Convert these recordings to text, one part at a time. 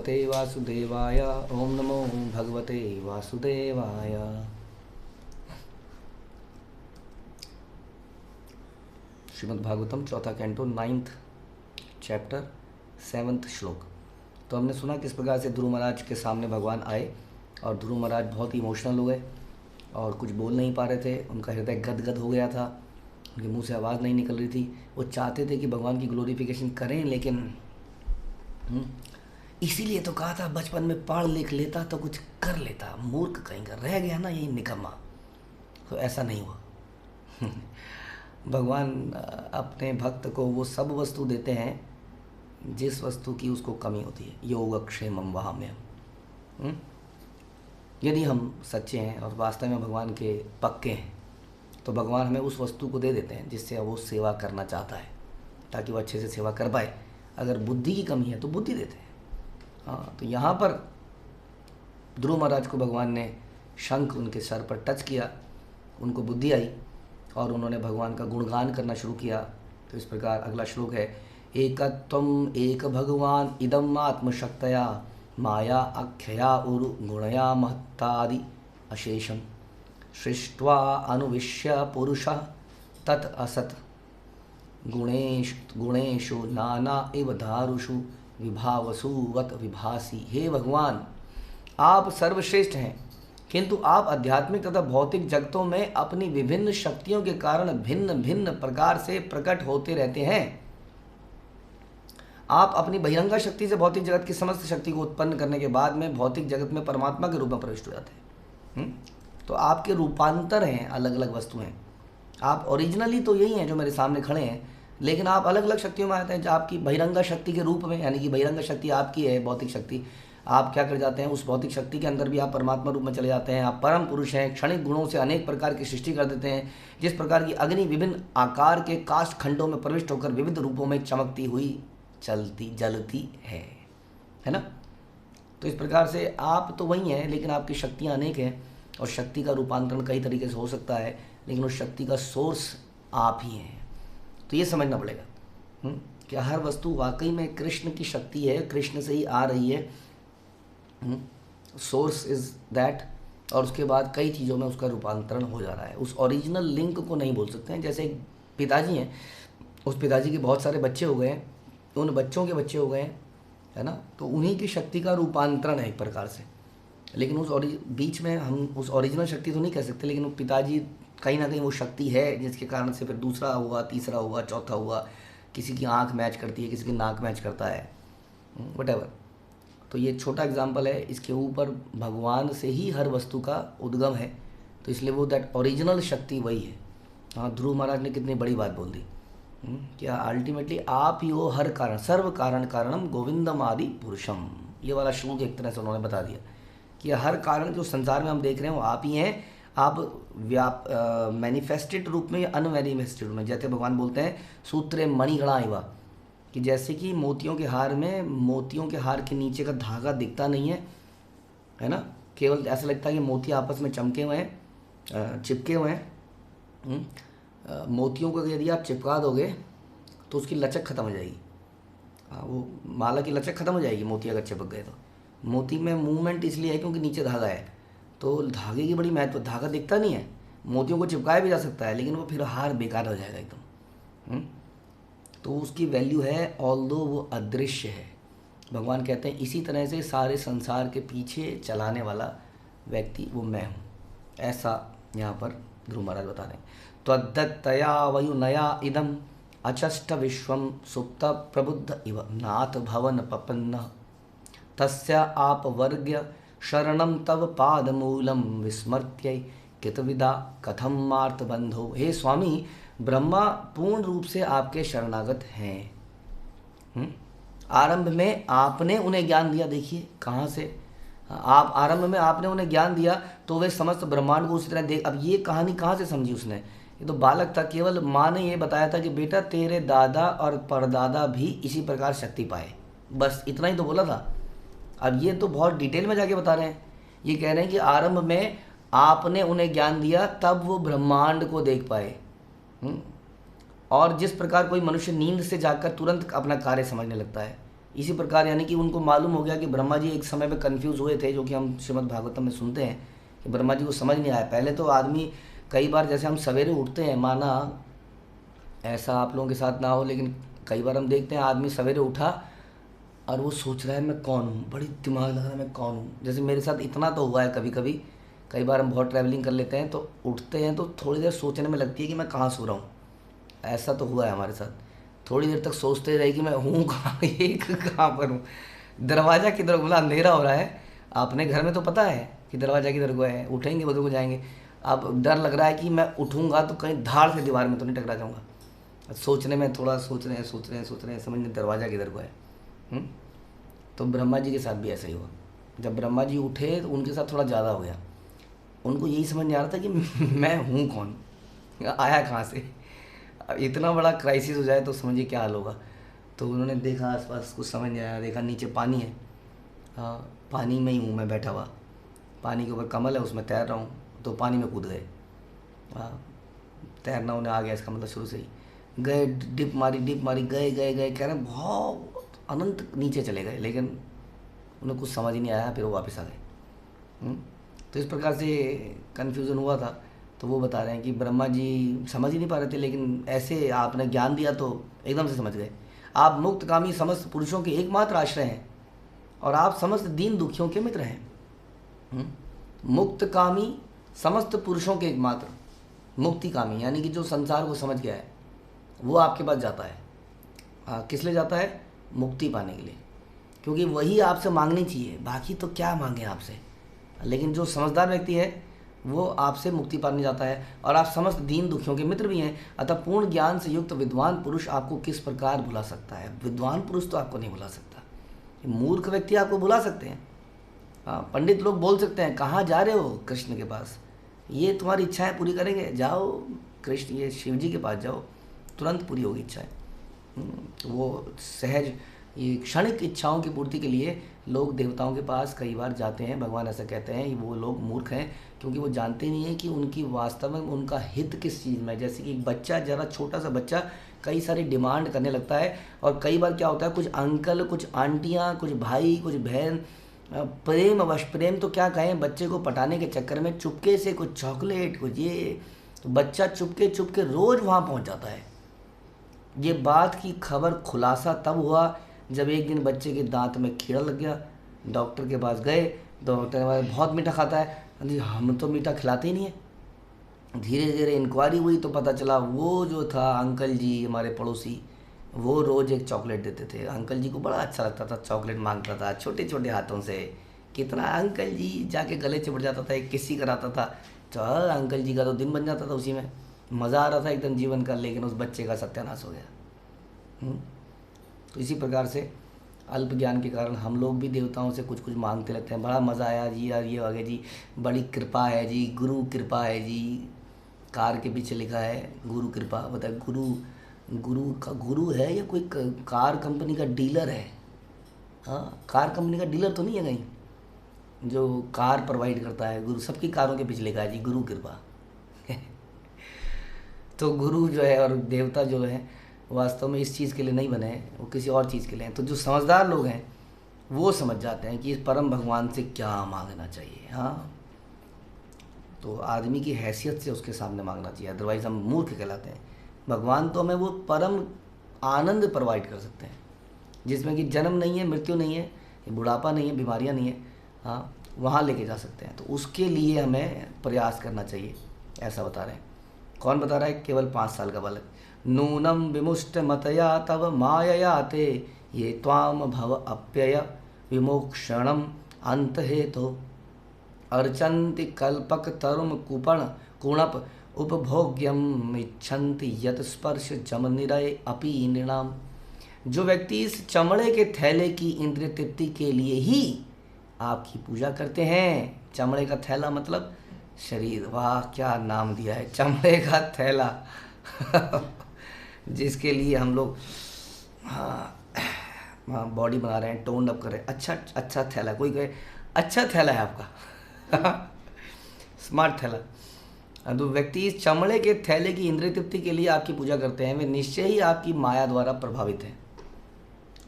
भगवते वासुदेवाय। ओम नमो भगवते वासुदेवाय। श्रीमद् भागवतम चौथा कैंटो 9th चैप्टर 7th श्लोक। तो हमने सुना किस प्रकार से ध्रुव महाराज के सामने भगवान आए और ध्रुव महाराज बहुत ही इमोशनल हो गए और कुछ बोल नहीं पा रहे थे। उनका हृदय गदगद हो गया था, उनके मुंह से आवाज़ नहीं निकल रही थी। वो चाहते थे कि भगवान की ग्लोरिफिकेशन करें, लेकिन इसीलिए तो कहा था बचपन में पढ़ लिख लेता तो कुछ कर लेता, मूर्ख कहीं का रह गया ना यही निकम्मा। तो ऐसा नहीं हुआ। भगवान अपने भक्त को वो सब वस्तु देते हैं जिस वस्तु की उसको कमी होती है। योगक्षेमम वहाम्यहम्। यदि हम सच्चे हैं और वास्तव में भगवान के पक्के हैं तो भगवान हमें उस वस्तु को दे देते हैं जिससे वो सेवा करना चाहता है, ताकि वो अच्छे से सेवा कर पाए। अगर बुद्धि की कमी है तो बुद्धि देते हैं। हाँ, तो यहाँ पर ध्रुव महाराज को भगवान ने शंख उनके सर पर टच किया, उनको बुद्धि आई और उन्होंने भगवान का गुणगान करना शुरू किया। तो इस प्रकार अगला श्लोक है, एकत्वम एक भगवान इदम आत्मशक्तया माया अख्यया उरु गुणया महत्तादि अशेषम सृष्ट्वा अनुविश्य पुरुषः तत् असत् गुणेषु नाना इव दारुषु विभावसुवत विभासी। हे भगवान, आप सर्वश्रेष्ठ हैं, किंतु आप आध्यात्मिक तथा भौतिक जगतों में अपनी विभिन्न शक्तियों के कारण भिन्न भिन्न प्रकार से प्रकट होते रहते हैं। आप अपनी बहिरंगा शक्ति से भौतिक जगत की समस्त शक्ति को उत्पन्न करने के बाद में भौतिक जगत में परमात्मा के रूप में प्रविष्ट हो जाते हैं। तो आपके रूपांतर हैं, अलग अलग वस्तु हैं। आप ओरिजिनली तो यही हैं जो मेरे सामने खड़े हैं, लेकिन आप अलग अलग शक्तियों में आते हैं। जो आपकी बहिरंगा शक्ति के रूप में, यानी कि बहिरंगा शक्ति आपकी है भौतिक शक्ति, आप क्या कर जाते हैं उस भौतिक शक्ति के अंदर भी आप परमात्मा रूप में चले जाते हैं। आप परम पुरुष हैं, क्षणिक गुणों से अनेक प्रकार की सृष्टि कर देते हैं। जिस प्रकार की अग्नि विभिन्न आकार के काष्ठ खंडों में प्रविष्ट होकर विविध रूपों में चमकती हुई चलती जलती है ना। तो इस प्रकार से आप तो वही हैं, लेकिन आपकी शक्तियाँ अनेक हैं और शक्ति का रूपांतरण कई तरीके से हो सकता है, लेकिन उस शक्ति का सोर्स आप ही हैं। तो ये समझना पड़ेगा कि हर वस्तु वाकई में कृष्ण की शक्ति है, कृष्ण से ही आ रही है। Source is that. और उसके बाद कई चीज़ों में उसका रूपांतरण हो जा रहा है। उस ओरिजिनल लिंक को नहीं बोल सकते हैं। जैसे एक पिताजी हैं, उस पिताजी के बहुत सारे बच्चे हो गए हैं, उन बच्चों के बच्चे हो गए हैं, है ना। तो उन्हीं की शक्ति का रूपांतरण है एक प्रकार से, लेकिन उस बीच में हम उस ओरिजिनल शक्ति तो नहीं कह सकते, लेकिन वो पिताजी कहीं ना कहीं वो शक्ति है जिसके कारण से फिर दूसरा हुआ, तीसरा हुआ, चौथा हुआ। किसी की आंख मैच करती है, किसी की नाक मैच करता है, व्हाटएवर। तो ये छोटा एग्जांपल है, इसके ऊपर भगवान से ही हर वस्तु का उद्गम है। तो इसलिए वो दैट ओरिजिनल शक्ति वही है। हाँ, ध्रुव महाराज ने कितनी बड़ी बात बोल दी। क्या अल्टीमेटली आप ही हो हर कारण, सर्व कारण कारणम गोविंदम आदि पुरुषम। ये वाला श्लोक एक तरह से उन्होंने बता दिया कि हर कारण जो संसार में हम देख रहे हैं वो आप ही हैं। आप मैनिफेस्टेड रूप में या अनमैनिफेस्टेड रूप में, जैसे भगवान बोलते हैं सूत्रे मणिगणा इवा, कि जैसे कि मोतियों के हार में मोतियों के हार के नीचे का धागा दिखता नहीं है ना। केवल ऐसा लगता है कि मोती आपस में चमके हुए हैं, चिपके हुए हैं। मोतियों को यदि आप चिपका दोगे तो उसकी लचक खत्म हो जाएगी। वो माला की लचक खत्म हो जाएगी मोती अगर चिपक गए तो। मोती में मूवमेंट इसलिए है क्योंकि नीचे धागा है, तो धागे की बड़ी महत्व। धागा दिखता नहीं है, मोतियों को चिपकाया भी जा सकता है, लेकिन वो फिर हार बेकार हो जाएगा एकदम। तो उसकी वैल्यू है ऑल्दो वो अदृश्य है। भगवान कहते हैं इसी तरह से सारे संसार के पीछे चलाने वाला व्यक्ति वो मैं हूँ। ऐसा यहाँ पर ध्रुव महाराज बता रहे हैं। त्वद्दत्तया वयुनया इदम अचष्ट विश्वम सुप्त प्रबुद्ध इव नाथ भवन पपन्न तस्य आप वर्ग्य शरणम तव पादमूलम विस्मर्त्यै कितविदा कथम मार्त बंधो। हे स्वामी, ब्रह्मा पूर्ण रूप से आपके शरणागत हैं। आरंभ में आपने उन्हें ज्ञान दिया। देखिए कहाँ से आप आरंभ में आपने उन्हें ज्ञान दिया तो वे समस्त ब्रह्मांड को उसी तरह देख। अब ये कहानी कहाँ से समझी उसने? ये तो बालक था, केवल माँ ने ये बताया था कि बेटा तेरे दादा और परदादा भी इसी प्रकार शक्ति पाए, बस इतना ही तो बोला था। अब ये तो बहुत डिटेल में जाके बता रहे हैं। ये कह रहे हैं कि आरंभ में आपने उन्हें ज्ञान दिया तब वो ब्रह्मांड को देख पाए। और जिस प्रकार कोई मनुष्य नींद से जागकर तुरंत अपना कार्य समझने लगता है, इसी प्रकार यानी कि उनको मालूम हो गया कि ब्रह्मा जी एक समय पे कंफ्यूज हुए थे, जो कि हम श्रीमद् भागवतम में सुनते हैं कि ब्रह्मा जी को समझ नहीं आया। पहले तो आदमी कई बार जैसे हम सवेरे उठते हैं, माना ऐसा आप लोगों के साथ ना हो, लेकिन कई बार हम देखते हैं आदमी सवेरे उठा और वो सोच रहा है मैं कौन हूँ, बड़ी दिमाग लगा रहा है मैं कौन हूँ। जैसे मेरे साथ इतना तो हुआ है कभी कभी, कई बार हम बहुत ट्रैवलिंग कर लेते हैं तो उठते हैं तो थोड़ी देर सोचने में लगती है कि मैं कहाँ सो रहा हूँ। ऐसा तो हुआ है हमारे साथ, थोड़ी देर तक सोचते रहे कि मैं हूँ कहाँ, ये कहाँ पर हूँ, दरवाज़ा किधर, बोला अंधेरा हो रहा है। आपने घर में तो पता है कि दरवाज़ा किधर को है, उठेंगे उधर को जाएंगे। अब डर लग रहा है कि मैं उठूँगा तो कहीं धाड़ से दीवार में तो नहीं टकरा जाऊँगा। सोचने में थोड़ा सोच रहे हैं समझने दरवाज़ा किधर को है। हुँ? तो ब्रह्मा जी के साथ भी ऐसा ही हुआ। जब ब्रह्मा जी उठे तो उनके साथ थोड़ा ज़्यादा हो गया। उनको यही समझ नहीं आ रहा था कि मैं हूँ कौन, आया कहाँ से। अब इतना बड़ा क्राइसिस हो जाए तो समझिए क्या हाल होगा। तो उन्होंने देखा आसपास, कुछ समझ नहीं आया, देखा नीचे पानी है, हाँ पानी में ही हूँ मैं बैठा हुआ, पानी के ऊपर कमल है उसमें तैर रहा हूँ। तो पानी में कूद गए। हाँ, तैरना उन्हें आ गया, इसका मतलब शुरू से ही गए, डिप मारी, गए गए गए, कह रहे हैं बहुत अनंत नीचे चले गए, लेकिन उन्हें कुछ समझ ही नहीं आया, फिर वो वापस आ गए। तो इस प्रकार से कन्फ्यूज़न हुआ था। तो वो बता रहे हैं कि ब्रह्मा जी समझ ही नहीं पा रहे थे, लेकिन ऐसे आपने ज्ञान दिया तो एकदम से समझ गए। आप मुक्तकामी समस्त पुरुषों के एकमात्र आश्रय हैं और आप समस्त दीन दुखियों के मित्र हैं। मुक्तकामी समस्त पुरुषों के एकमात्र, मुक्तिकामी यानी कि जो संसार को समझ गया है वो आपके पास जाता है। किस लिए जाता है? मुक्ति पाने के लिए, क्योंकि वही आपसे मांगनी चाहिए, बाकी तो क्या मांगे आपसे। लेकिन जो समझदार व्यक्ति है वो आपसे मुक्ति पाने जाता है। और आप समस्त दीन दुखियों के मित्र भी हैं। अतः पूर्ण ज्ञान से युक्त विद्वान पुरुष आपको किस प्रकार भुला सकता है? विद्वान पुरुष तो आपको नहीं भुला सकता, मूर्ख व्यक्ति आपको भुला सकते हैं। हाँ, पंडित लोग बोल सकते हैं कहाँ जा रहे हो, कृष्ण के पास, ये तुम्हारी इच्छाएं पूरी करेंगे, जाओ कृष्ण, ये शिव जी के पास जाओ, तुरंत पूरी होगी इच्छाएं। तो वो सहज, ये क्षणिक इच्छाओं की पूर्ति के लिए लोग देवताओं के पास कई बार जाते हैं। भगवान ऐसा कहते हैं वो लोग मूर्ख हैं, क्योंकि वो जानते नहीं हैं कि उनकी वास्तव में उनका हित किस चीज़ में है। जैसे कि एक बच्चा, ज़रा छोटा सा बच्चा कई सारी डिमांड करने लगता है, और कई बार क्या होता है, कुछ अंकल, कुछ आंटियाँ, कुछ भाई, कुछ बहन, प्रेम अवश, प्रेम तो क्या कहें, बच्चे को पटाने के चक्कर में चुपके से कुछ चॉकलेट, कुछ ये, तो बच्चा चुपके चुपके रोज़ वहाँ पहुँच जाता है। ये बात की खबर खुलासा तब हुआ जब एक दिन बच्चे के दांत में कीड़ा लग गया। डॉक्टर के पास गए, डॉक्टर ने बोला बहुत मीठा खाता है। जी हम तो मीठा खिलाते ही नहीं है। धीरे धीरे इंक्वायरी हुई तो पता चला वो जो था अंकल जी, हमारे पड़ोसी, वो रोज़ एक चॉकलेट देते थे। अंकल जी को बड़ा अच्छा लगता था, चॉकलेट मांगता था छोटे छोटे हाथों से, कितना अंकल जी जाके गले चिपट जाता था, एक किसी कराता था, चल अंकल जी का तो दिन बन जाता था, उसी में मज़ा आ रहा था एकदम जीवन का। लेकिन उस बच्चे का सत्यानाश हो गया। तो इसी प्रकार से अल्प ज्ञान के कारण हम लोग भी देवताओं से कुछ कुछ मांगते रहते हैं। बड़ा मज़ा आया जी, यार ये हो गया जी, बड़ी कृपा है जी, गुरु कृपा है जी। कार के पीछे लिखा है गुरु कृपा, बताए गुरु, गुरु का गुरु है या कोई कार कंपनी का डीलर है? हाँ, कार कंपनी का डीलर तो नहीं है कहीं जो कार प्रोवाइड करता है। गुरु, सबकी कारों के पीछे लिखा है जी गुरु कृपा। तो गुरु जो है और देवता जो है वास्तव में इस चीज़ के लिए नहीं बने हैं, वो किसी और चीज़ के लिए हैं। तो जो समझदार लोग हैं वो समझ जाते हैं कि इस परम भगवान से क्या मांगना चाहिए। हाँ, तो आदमी की हैसियत से उसके सामने मांगना चाहिए, अदरवाइज़ हम मूर्ख कहलाते हैं। भगवान तो हमें वो परम आनंद प्रोवाइड कर सकते हैं जिसमें कि जन्म नहीं है, मृत्यु नहीं है, बुढ़ापा नहीं है, बीमारियां नहीं है। हाँ, वहाँ लेके जा सकते हैं। तो उसके लिए हमें प्रयास करना चाहिए, ऐसा बता रहे हैं। कौन बता रहा है? केवल 5 साल का बालक। नूनम विमुष्ट मतया तव मायया ते ये त्वाम भव अप्यय विमोक्षणम अंत हेतु अर्चन्ति कल्पक तरुम कुपण कुणप उपभोग्यम इच्छन्ति यत स्पर्श जम निरय अपि नृणाम। जो व्यक्ति इस चमड़े के थैले की इंद्रिय तृप्ति के लिए ही आपकी पूजा करते हैं, चमड़े का थैला मतलब शरीर, वाह क्या नाम दिया है, चमड़े का थैला। जिसके लिए हम लोग हाँ बॉडी बना रहे हैं, टोन अप कर रहे हैं, अच्छा थैला, कोई कहे अच्छा थैला है आपका, स्मार्ट थैला। तो व्यक्ति इस चमड़े के थैले की इंद्रिय तृप्ति के लिए आपकी पूजा करते हैं, वे निश्चय ही आपकी माया द्वारा प्रभावित हैं।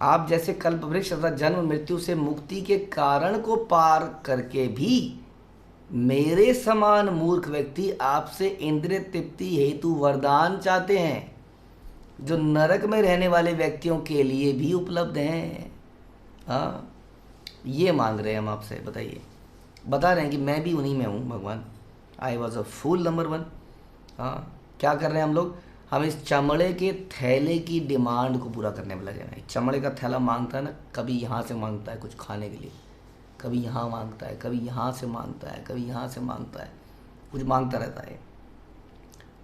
आप जैसे कल्पवृक्ष तथा जन्म मृत्यु से मुक्ति के कारण को पार करके भी मेरे समान मूर्ख व्यक्ति आपसे इंद्रिय तृप्ति हेतु वरदान चाहते हैं, जो नरक में रहने वाले व्यक्तियों के लिए भी उपलब्ध हैं। हाँ, ये मांग रहे हैं हम आपसे। बताइए, बता रहे हैं कि मैं भी उन्हीं में हूँ भगवान। I was a fool number 1। हाँ, क्या कर रहे हैं हम लोग? हम इस चमड़े के थैले की डिमांड को पूरा करने में लगे हैं। चमड़े का थैला मांगता है ना, कभी यहाँ से मांगता है कुछ खाने के लिए, कभी यहाँ मांगता है, कभी यहाँ से मांगता है, कभी यहाँ से मांगता है, कुछ मांगता रहता है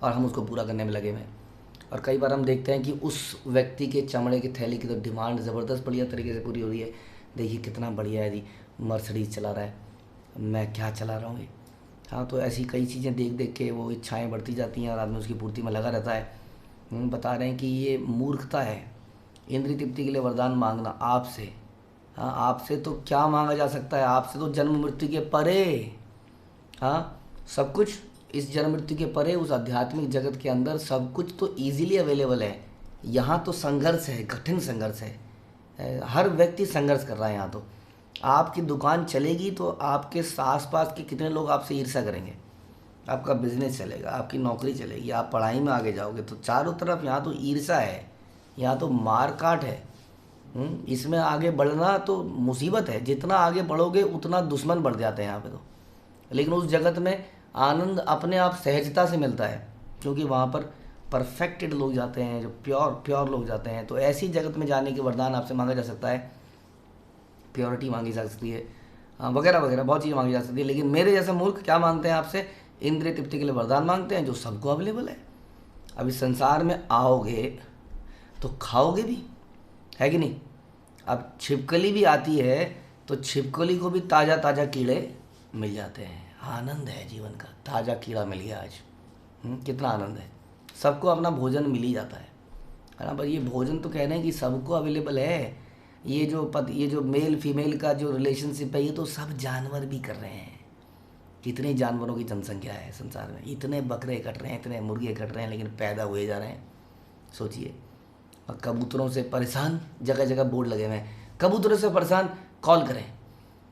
और हम उसको पूरा करने में लगे हुए हैं। और कई बार हम देखते हैं कि उस व्यक्ति के चमड़े के थैले की तो डिमांड ज़बरदस्त बढ़िया तरीके से पूरी हो रही है। देखिए कितना बढ़िया है जी, मर्सिडीज चला रहा है, मैं क्या चला रहा हूँ। हाँ, तो ऐसी कई चीज़ें देख देख के वो इच्छाएं बढ़ती जाती हैं और आदमी उसकी पूर्ति में लगा रहता है। बता रहे हैं कि ये मूर्खता है, इंद्रिय तृप्ति के लिए वरदान मांगना आपसे। हाँ, आपसे तो क्या मांगा जा सकता है? आपसे तो जन्म मृत्यु के परे, हाँ, सब कुछ इस जन्म मृत्यु के परे उस आध्यात्मिक जगत के अंदर सब कुछ तो ईजिली अवेलेबल है। यहाँ तो संघर्ष है, कठिन संघर्ष है, हर व्यक्ति संघर्ष कर रहा है। यहाँ तो आपकी दुकान चलेगी तो आपके आसपास के कितने लोग आपसे ईर्ष्या करेंगे, आपका बिजनेस चलेगा, आपकी नौकरी चलेगी, आप पढ़ाई में आगे जाओगे तो चारों तरफ यहाँ तो ईर्ष्या है, यहाँ तो मार काट है। इसमें आगे बढ़ना तो मुसीबत है, जितना आगे बढ़ोगे उतना दुश्मन बढ़ जाते हैं यहाँ पे तो। लेकिन उस जगत में आनंद अपने आप सहजता से मिलता है, क्योंकि वहाँ पर परफेक्टेड लोग जाते हैं, जो प्योर लोग जाते हैं। तो ऐसी जगत में जाने के वरदान आपसे मांगा जा सकता है, प्योरिटी मांगी जा सकती है, वगैरह वगैरह बहुत चीज़ें मांगी जा सकती है। लेकिन मेरे जैसा मूर्ख क्या मांगते हैं आपसे? इंद्रिय तृप्ति के लिए वरदान मांगते हैं जो सबको अवेलेबल है। अब इस संसार में आओगे तो खाओगे भी, है कि नहीं? अब छिपकली भी आती है तो छिपकली को भी ताज़ा ताज़ा कीड़े मिल जाते हैं। आनंद है जीवन का, ताज़ा कीड़ा मिल गया आज। कितना आनंद है, सबको अपना भोजन मिल ही जाता है ना। पर ये भोजन तो कह रहे हैं कि सबको अवेलेबल है। ये जो मेल फीमेल का जो रिलेशनशिप है, ये तो सब जानवर भी कर रहे हैं। कितने जानवरों की जनसंख्या है संसार में, इतने बकरे कट रहे हैं, इतने मुर्गे कट रहे हैं, लेकिन पैदा हुए जा रहे हैं। सोचिए, और कबूतरों से परेशान, जगह जगह बोर्ड लगे हुए हैं, कबूतरों से परेशान, कॉल करें।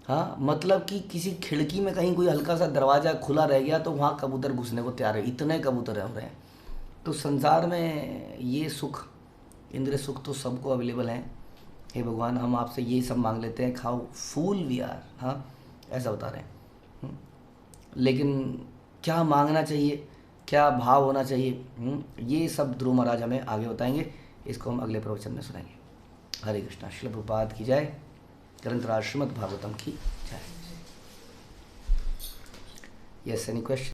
हाँ, मतलब कि किसी खिड़की में कहीं कोई हल्का सा दरवाज़ा खुला रह गया तो वहाँ कबूतर घुसने को तैयार है, इतने कबूतर हो रहे हैं। तो संसार में ये सुख, इंद्रिय सुख तो सबको अवेलेबल हैं। हे भगवान, हम आपसे ये सब मांग लेते हैं, खाओ फूल वी आर। हाँ, ऐसा बता रहे हैं। लेकिन क्या मांगना चाहिए, क्या भाव होना चाहिए, ये सब ध्रुव महाराज हमें आगे बताएंगे। इसको हम अगले प्रवचन में सुनेंगे। हरे कृष्णा। श्रील प्रभुपाद की जय। ग्रंथराज श्रीमद् भागवतम की जय। Yes, any question?